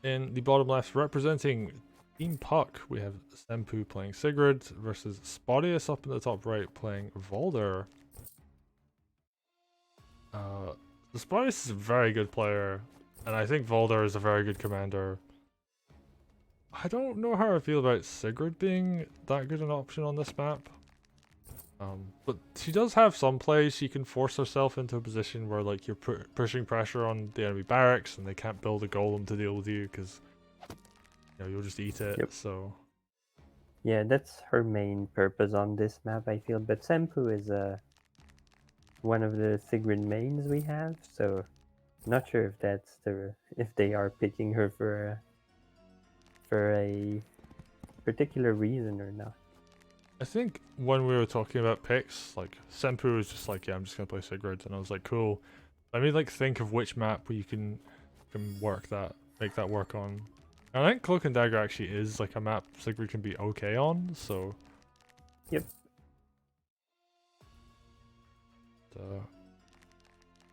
In the bottom left, representing Team Puck, we have Sempu playing Sigrid versus Spotyus up in the top right playing Valder. The Spotyus is a very good player, and I think Valder is a very good commander. I don't know how I feel about Sigrid being that good an option on this map. But she does have some plays. She can force herself into a position where like you're pushing pressure on the enemy barracks and they can't build a golem to deal with you because you'll just eat it. Yep. So yeah, that's her main purpose on this map, I feel. But Sempu is one of the Sigrid mains we have, so not sure if that's if they are picking her for a particular reason or not. I think when we were talking about picks, like Sempu was just like, yeah, I'm just gonna play Sigrid, and I was like, cool. Let me like think of which map where you can make that work on. And I think Cloak and Dagger actually is like a map Sigrid can be okay on, so. Yep.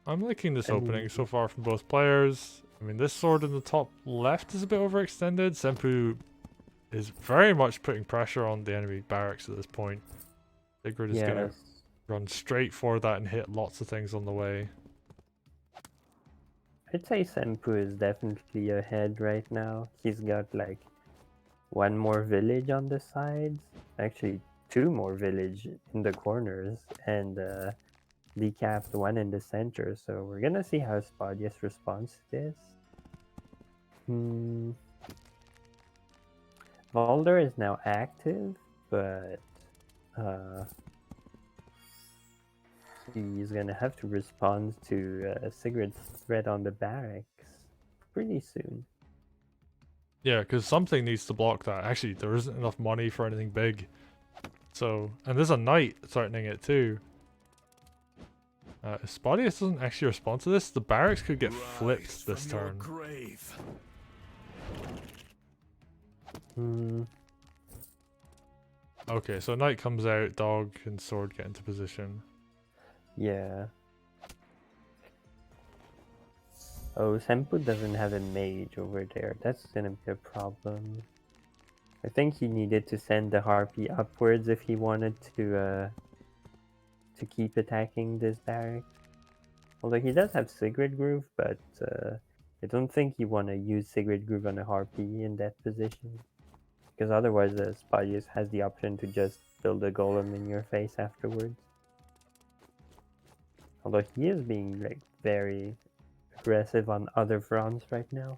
I'm liking this opening so far from both players. I mean, this sword in the top left is a bit overextended. Sempu is very much putting pressure on the enemy barracks at this point. Sigrid is going to run straight for that and hit lots of things on the way. I'd say Sempu is definitely ahead right now. He's got like one more village on the sides. Actually, two more village in the corners and decapped one in the center. So we're gonna see how Spotyus responds to this. Valder is now active, but he's gonna have to respond to Sigrid's threat on the barracks pretty soon. Yeah, because something needs to block that. Actually, there isn't enough money for anything big. So, and there's a knight threatening it too. If Spotyus doesn't actually respond to this, the barracks could get flipped this turn. Okay, so knight comes out, dog and sword get into position. Yeah. Oh, Sempu doesn't have a mage over there. That's gonna be a problem. I think he needed to send the harpy upwards if he wanted to keep attacking this barrack. Although he does have Sigrid Groove, but I don't think you want to use Sigrid Groove on a harpy in that position. Because otherwise Spotyus has the option to just build a golem in your face afterwards. Although he is being like very aggressive on other fronts right now.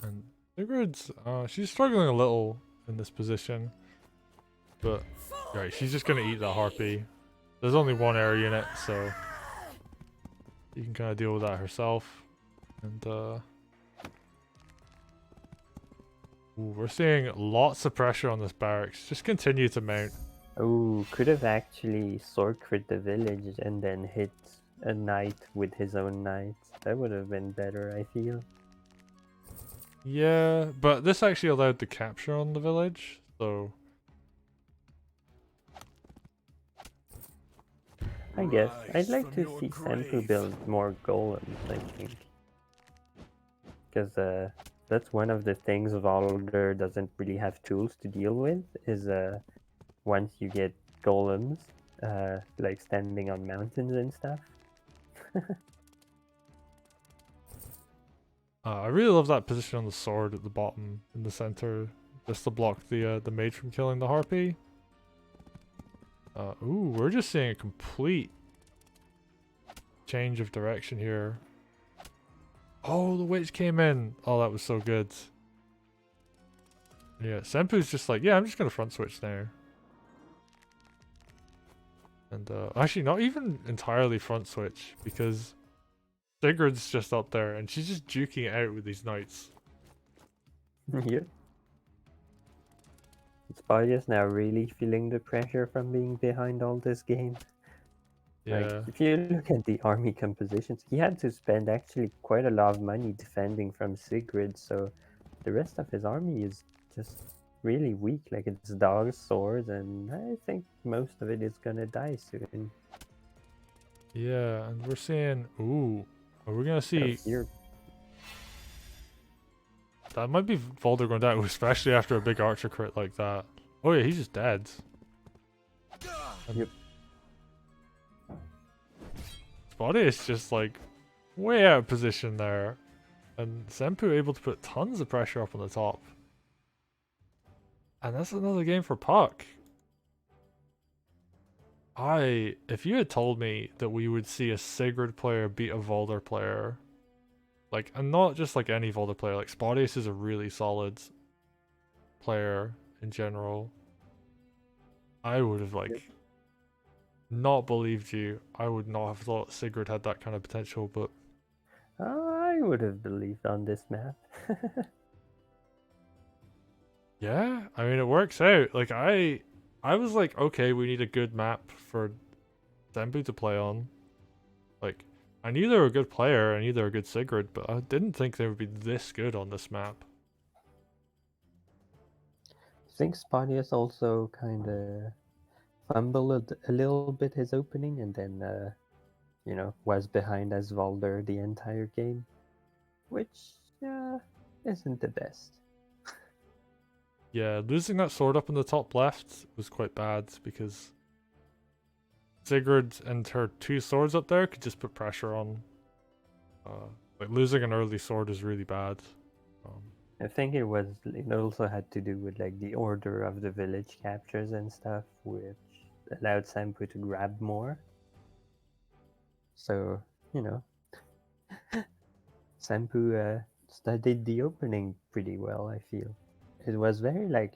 And Sigrid's, she's struggling a little in this position. But, right, she's just gonna eat that harpy. There's only one air unit, so you can kind of deal with that herself. And, we're seeing lots of pressure on this barracks. Just continue to mount. Oh, could have actually sword crit the village and then hit a knight with his own knights. That would have been better, I feel. Yeah, but this actually allowed the capture on the village, so... I guess. I'd like to see Sempu build more golems, I think. Because that's one of the things Valder doesn't really have tools to deal with, is once you get golems, like standing on mountains and stuff. I really love that position on the sword at the bottom in the center, just to block the mage from killing the harpy. Ooh, we're just seeing a complete change of direction here. Oh, the witch came in. Oh, that was so good. Yeah, Sempu's just like, yeah, I'm just gonna front switch now. And actually, not even entirely front switch, because Sigrid's just up there and she's just duking it out with these knights. Yep. Spotyus now really feeling the pressure from being behind all this game. Yeah. Like, if you look at the army compositions, he had to spend actually quite a lot of money defending from Sigrid, so the rest of his army is just really weak. Like, it's dogs, swords, and I think most of it is gonna die soon. Yeah, and we're seeing, ooh, are we gonna see... So That might be Valder going down, especially after a big archer crit like that. Oh yeah, he's just dead. Yep. Spotyus just like way out of position there. And Sempu able to put tons of pressure up on the top. And that's another game for Puck. If you had told me that we would see a Sigrid player beat a Valder player, like, and not just like any Valder player, like Spotyus is a really solid player in general, I would have like not believed you. I would not have thought Sigrid had that kind of potential, but I would have believed on this map. yeah, I mean it works out. Like I was like, okay, we need a good map for Sempu to play on. Like, I knew they were a good player, I knew they were a good Sigrid, but I didn't think they would be this good on this map. I think Spotyus also kind of fumbled a little bit his opening, and then you know, was behind as Valder the entire game, which isn't the best. Yeah, losing that sword up in the top left was quite bad because Sigrid and her 2 swords up there could just put pressure on. Like losing an early sword is really bad. I think it also had to do with like the order of the village captures and stuff, which allowed Sempu to grab more. So, you know, Sempu studied the opening pretty well, I feel. It was very like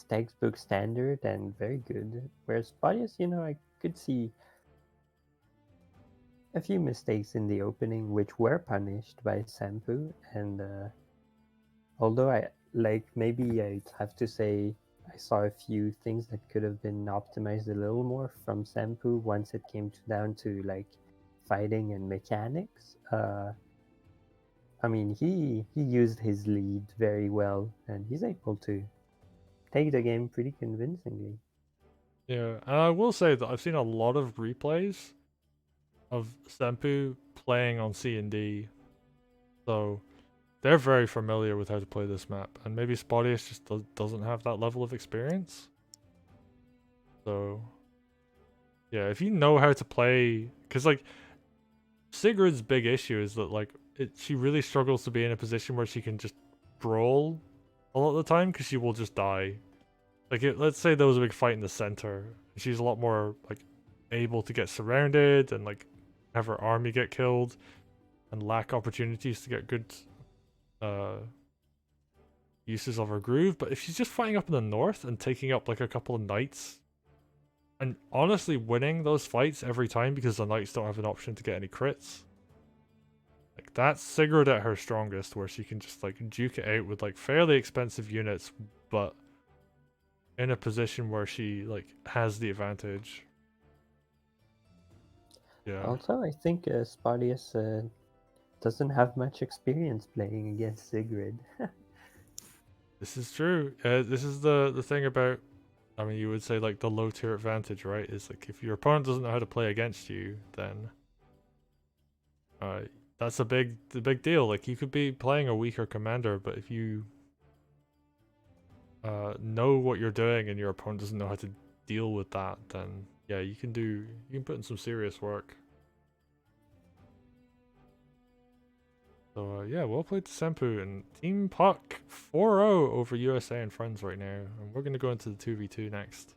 textbook standard and very good. Whereas Spotyus, you know, I could see a few mistakes in the opening which were punished by Sempu, and although I maybe I'd have to say I saw a few things that could have been optimized a little more from Sempu once it came down to like fighting and mechanics. I mean, he used his lead very well, and he's able to take the game pretty convincingly. Yeah, and I will say that I've seen a lot of replays of Sempu playing on C&D, so they're very familiar with how to play this map, and maybe Spotyus just doesn't have that level of experience. So, yeah, if you know how to play, because like Sigrid's big issue is that like she really struggles to be in a position where she can just brawl a lot of the time because she will just die. Like, let's say there was a big fight in the center, she's a lot more like able to get surrounded and like have her army get killed and lack opportunities to get good uses of her groove. But if she's just fighting up in the north and taking up like a couple of knights and honestly winning those fights every time because the knights don't have an option to get any crits, like that's Sigrid at her strongest, where she can just like duke it out with like fairly expensive units, but in a position where she like has the advantage. Yeah. Also, I think Spotyus doesn't have much experience playing against Sigrid. This is true. This is the thing about, I mean, you would say like the low tier advantage, right? Is like if your opponent doesn't know how to play against you, then that's a big deal. Like you could be playing a weaker commander, but if you know what you're doing and your opponent doesn't know how to deal with that, then yeah, you can put in some serious work. So yeah, well played to Sempu, and Team Puck 4-0 over USA and Friends right now, and we're gonna go into the 2v2 next.